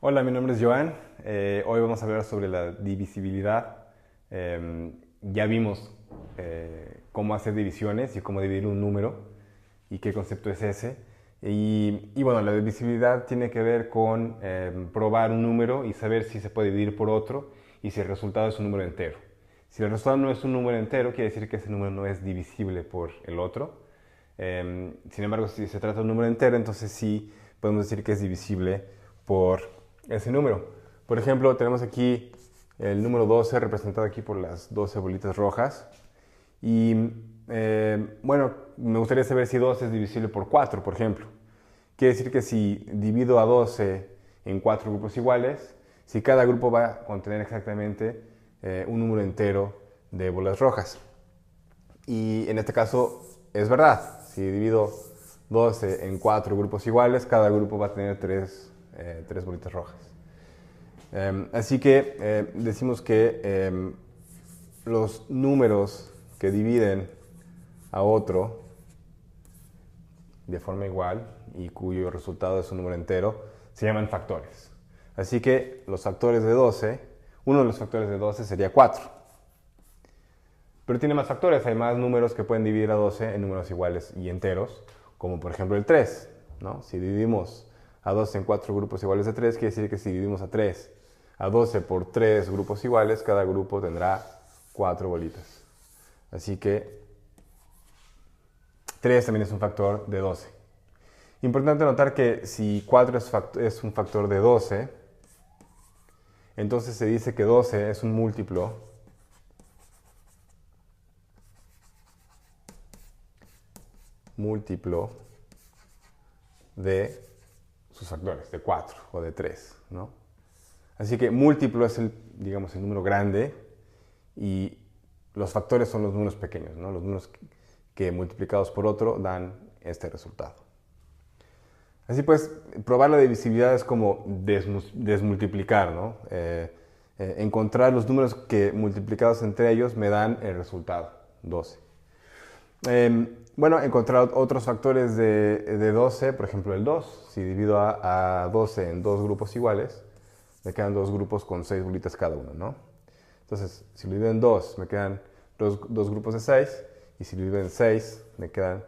Hola, mi nombre es Joan. Hoy vamos a hablar sobre la divisibilidad. Ya vimos cómo hacer divisiones y cómo dividir un número y qué concepto es ese. Y bueno, la divisibilidad tiene que ver con probar un número y saber si se puede dividir por otro y si el resultado es un número entero. Si el resultado no es un número entero, quiere decir que ese número no es divisible por el otro. Sin embargo, si se trata de un número entero, entonces sí podemos decir que es divisible por ese número. Por ejemplo, tenemos aquí el número 12 representado aquí por las 12 bolitas rojas. Y bueno, me gustaría saber si 12 es divisible por 4, por ejemplo. Quiere decir que si divido a 12 en 4 grupos iguales, si cada grupo va a contener exactamente un número entero de bolas rojas. Y en este caso es verdad. Si divido 12 en 4 grupos iguales, cada grupo va a tener 3 bolitas rojas. Así que decimos que los números que dividen a otro de forma igual y cuyo resultado es un número entero se llaman factores. Así que los factores de 12, uno de los factores de 12 sería 4. Pero tiene más factores, hay más números que pueden dividir a 12 en números iguales y enteros, como por ejemplo el 3, ¿no? Si dividimos a 12 en 4 grupos iguales de 3, quiere decir que si dividimos a 3 a 12 por 3 grupos iguales, cada grupo tendrá 4 bolitas. Así que 3 también es un factor de 12. Importante notar que si 4 es un factor de 12, entonces se dice que 12 es un múltiplo de sus factores, de 4 o de 3, ¿no? Así que múltiplo es digamos, el número grande y los factores son los números pequeños, ¿no? Los números que multiplicados por otro dan este resultado. Así pues, probar la divisibilidad es como desmultiplicar, ¿no? Encontrar los números que multiplicados entre ellos me dan el resultado, 12. Bueno, encontrar otros factores de 12, por ejemplo el 2. Si divido a 12 en dos grupos iguales, me quedan dos grupos con 6 bolitas cada uno, ¿no? Entonces, si lo divido en 2, me quedan dos grupos de 6, y si lo divido en 6, me quedan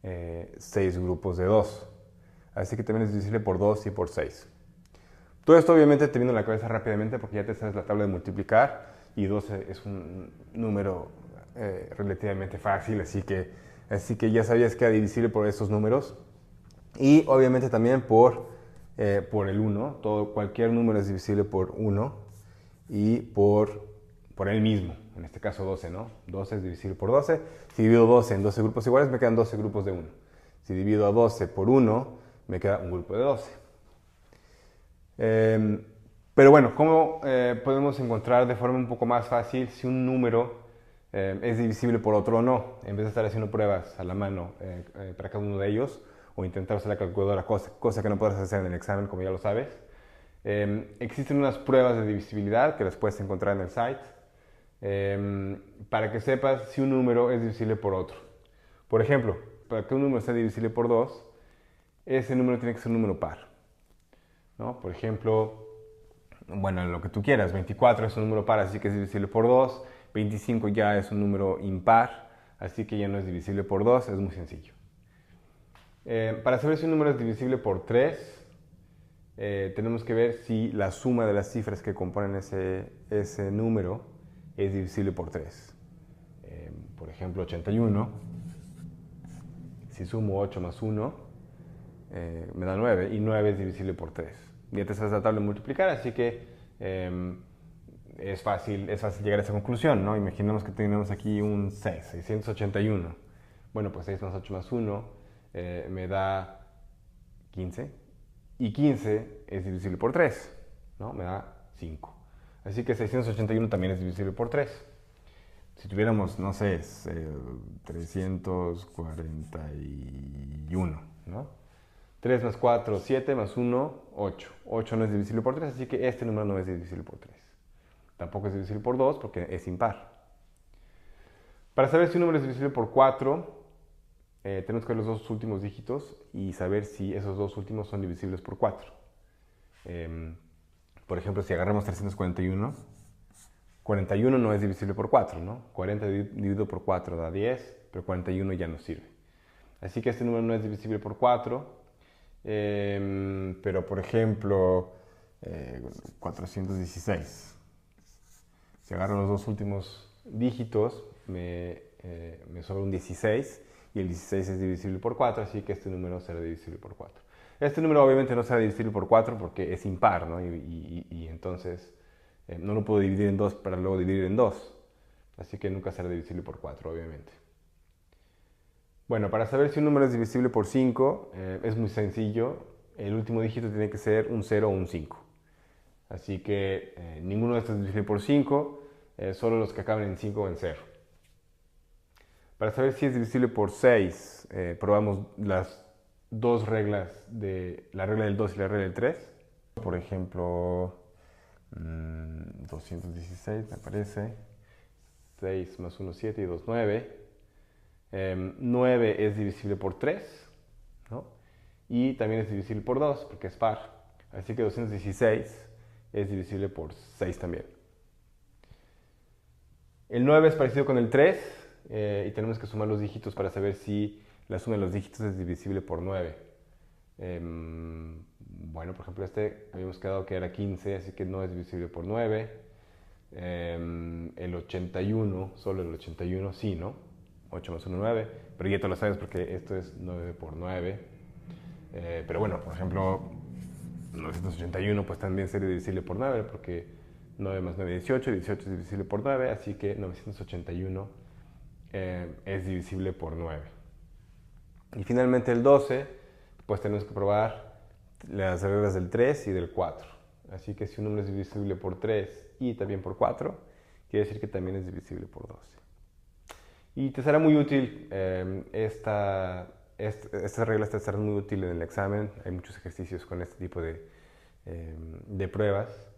6 grupos de 2. Así que también es divisible por 2 y por 6. Todo esto obviamente te viene a la cabeza rápidamente porque ya te sabes la tabla de multiplicar y 12 es un número relativamente fácil, así que ya sabías que era divisible por estos números. Y obviamente también por el 1. Cualquier número es divisible por 1 y por él mismo. En este caso 12, ¿no? 12 es divisible por 12. Si divido 12 en 12 grupos iguales, me quedan 12 grupos de 1. Si divido a 12 por 1, me queda un grupo de 12. Pero bueno, ¿cómo podemos encontrar de forma un poco más fácil si un número es divisible por otro o no? En vez de estar haciendo pruebas a la mano para cada uno de ellos o intentar usar la calculadora, cosa que no podrás hacer en el examen, como ya lo sabes. Existen unas pruebas de divisibilidad que las puedes encontrar en el site para que sepas si un número es divisible por otro. Por ejemplo, para que un número sea divisible por 2, ese número tiene que ser un número par, ¿no? Por ejemplo, bueno, lo que tú quieras, 24 es un número par, así que es divisible por 2, 25 ya es un número impar, así que ya no es divisible por 2, es muy sencillo. Para saber si un número es divisible por 3, tenemos que ver si la suma de las cifras que componen ese número es divisible por 3. Por ejemplo, 81, si sumo 8 más 1, me da 9, y 9 es divisible por 3. Ya te sabes la tabla de multiplicar, así que es fácil llegar a esa conclusión, ¿no? Imaginemos que tenemos aquí un 6, 681. Bueno, pues 6 más 8 más 1 me da 15. Y 15 es divisible por 3, ¿no? Me da 5. Así que 681 también es divisible por 3. Si tuviéramos, no sé, 341, ¿no? 3 más 4, 7 más 1, 8. 8 no es divisible por 3, así que este número no es divisible por 3. Tampoco es divisible por 2 porque es impar. Para saber si un número es divisible por 4, tenemos que ver los dos últimos dígitos y saber si esos dos últimos son divisibles por 4. Por ejemplo, si agarramos 341, 41 no es divisible por 4, ¿no? 40 dividido por 4 da 10, pero 41 ya no sirve. Así que este número no es divisible por 4, pero por ejemplo, 416. Si agarro los dos últimos dígitos, me sobra un 16, y el 16 es divisible por 4, así que este número será divisible por 4. Este número obviamente no será divisible por 4 porque es impar, ¿no? Y entonces no lo puedo dividir en 2 para luego dividir en 2. Así que nunca será divisible por 4, obviamente. Bueno, para saber si un número es divisible por 5, es muy sencillo. El último dígito tiene que ser un 0 o un 5. Así que ninguno de estos es divisible por 5, solo los que acaban en 5 o en 0. Para saber si es divisible por 6, probamos las dos reglas, la regla del 2 y la regla del 3. Por ejemplo, 216 me parece, 6 más 1, 7 y 2, 9. 9 es divisible por 3, ¿no? Y también es divisible por 2 porque es par. Así que 216 es divisible por 6 también. El 9 es parecido con el 3 y tenemos que sumar los dígitos para saber si la suma de los dígitos es divisible por 9. Bueno, por ejemplo, habíamos quedado que era 15, así que no es divisible por 9. El 81, solo el 81 sí, ¿no? 8 más 1, 9, pero ya te lo sabes porque esto es 9 por 9. Pero bueno, por ejemplo, 981 pues también sería divisible por 9 porque 9 más 9 es 18, 18 es divisible por 9, así que 981 es divisible por 9. Y finalmente el 12, pues tenemos que probar las reglas del 3 y del 4. Así que si un número es divisible por 3 y también por 4, quiere decir que también es divisible por 12. Y te será muy útil, estas reglas te serán muy útiles en el examen. Hay muchos ejercicios con este tipo de pruebas.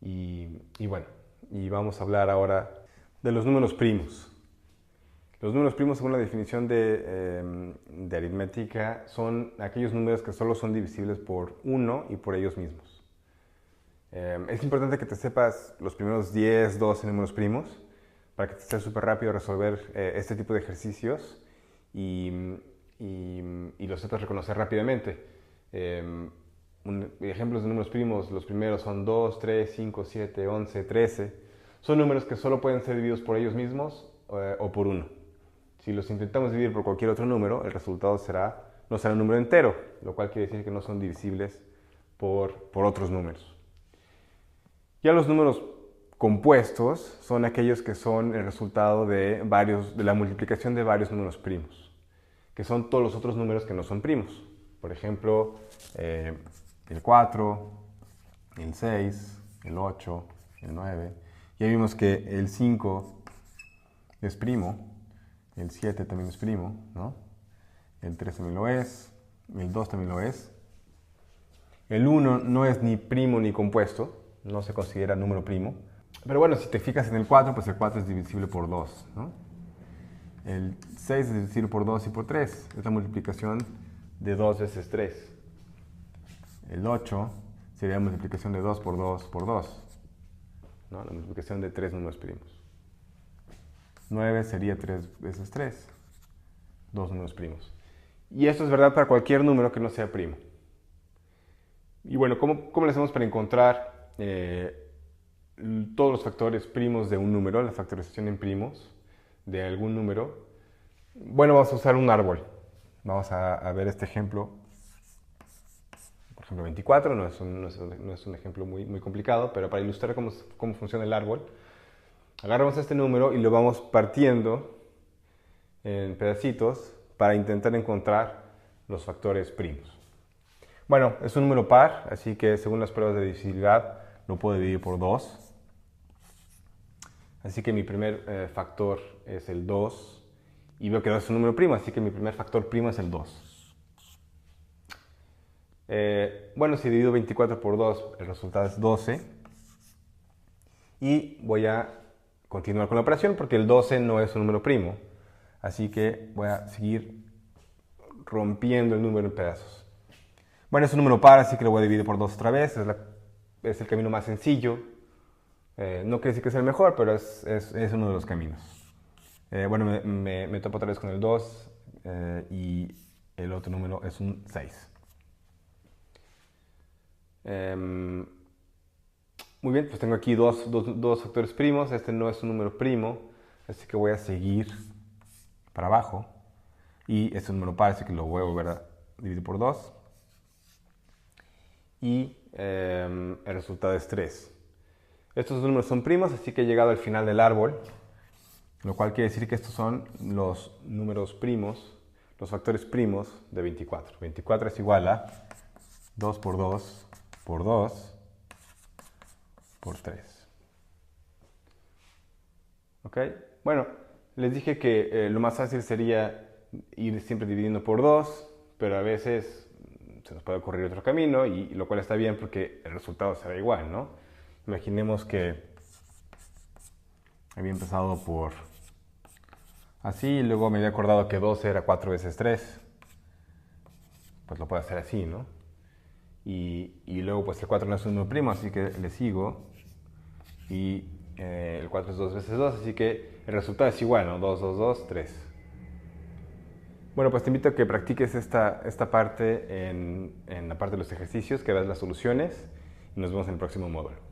Y bueno, y vamos a hablar ahora de los números primos. Los números primos, según la definición de aritmética, son aquellos números que solo son divisibles por 1 y por ellos mismos. Es importante que te sepas los primeros 10, 12 números primos para que te sea súper rápido resolver este tipo de ejercicios y los sepas reconocer rápidamente. Ejemplos de números primos, los primeros son 2, 3, 5, 7, 11, 13. Son números que solo pueden ser divididos por ellos mismos o por 1. Si los intentamos dividir por cualquier otro número, el resultado no será un número entero, lo cual quiere decir que no son divisibles por otros números. Ya los números compuestos son aquellos que son el resultado de la multiplicación de varios números primos, que son todos los otros números que no son primos. Por ejemplo, el 4, el 6, el 8, el 9. Ya vimos que el 5 es primo, el 7 también es primo, ¿no? El 3 también lo es, el 2 también lo es. El 1 no es ni primo ni compuesto, no se considera número primo. Pero bueno, si te fijas en el 4, pues el 4 es divisible por 2, ¿no? El 6 es divisible por 2 y por 3. Es la multiplicación de 2 veces 3. El 8 sería la multiplicación de 2 por 2 por 2, ¿no? La multiplicación de 3 números primos. 9 sería 3 veces 3, 2 números primos. Y esto es verdad para cualquier número que no sea primo. Y bueno, ¿cómo le hacemos para encontrar todos los factores primos de un número, la factorización en primos de algún número? Bueno, vamos a usar un árbol. Vamos a ver este ejemplo. Por ejemplo, 24 no es un ejemplo muy complicado, pero para ilustrar cómo funciona el árbol, agarramos este número y lo vamos partiendo en pedacitos para intentar encontrar los factores primos. Bueno, es un número par, así que según las pruebas de divisibilidad lo puedo dividir por 2. Así que mi primer factor es el 2 y veo que 2 es un número primo, así que mi primer factor primo es el 2. Bueno, si divido 24 por 2, el resultado es 12. Y voy a continuar con la operación porque el 12 no es un número primo. Así que voy a seguir rompiendo el número en pedazos. Bueno, es un número par, así que lo voy a dividir por 2 otra vez. Es la es el camino más sencillo. No quiere decir que sea el mejor, pero es uno de los caminos. Bueno, me topo otra vez con el 2 y el otro número es un 6. Muy bien, pues tengo aquí dos factores primos. Este no es un número primo, así que voy a seguir para abajo. Y este es un número par, así que lo voy a volver a dividir por 2. Y el resultado es 3. Estos dos números son primos, así que he llegado al final del árbol, lo cual quiere decir que estos son los números primos, los factores primos de 24. 24 es igual a 2 por 2 por 2 por 3. ¿Ok? Bueno, les dije que lo más fácil sería ir siempre dividiendo por 2, pero a veces se nos puede ocurrir otro camino, y lo cual está bien porque el resultado será igual, ¿no? Imaginemos que había empezado por así, y luego me había acordado que 2 era 4 veces 3. Pues lo puedo hacer así, ¿no? Y luego pues el 4 no es un número primo, así que le sigo. Y el 4 es 2 veces 2, así que el resultado es igual, ¿no? 2, 2, 2, 3. Bueno, pues te invito a que practiques esta parte en la parte de los ejercicios, que veas las soluciones, y nos vemos en el próximo módulo.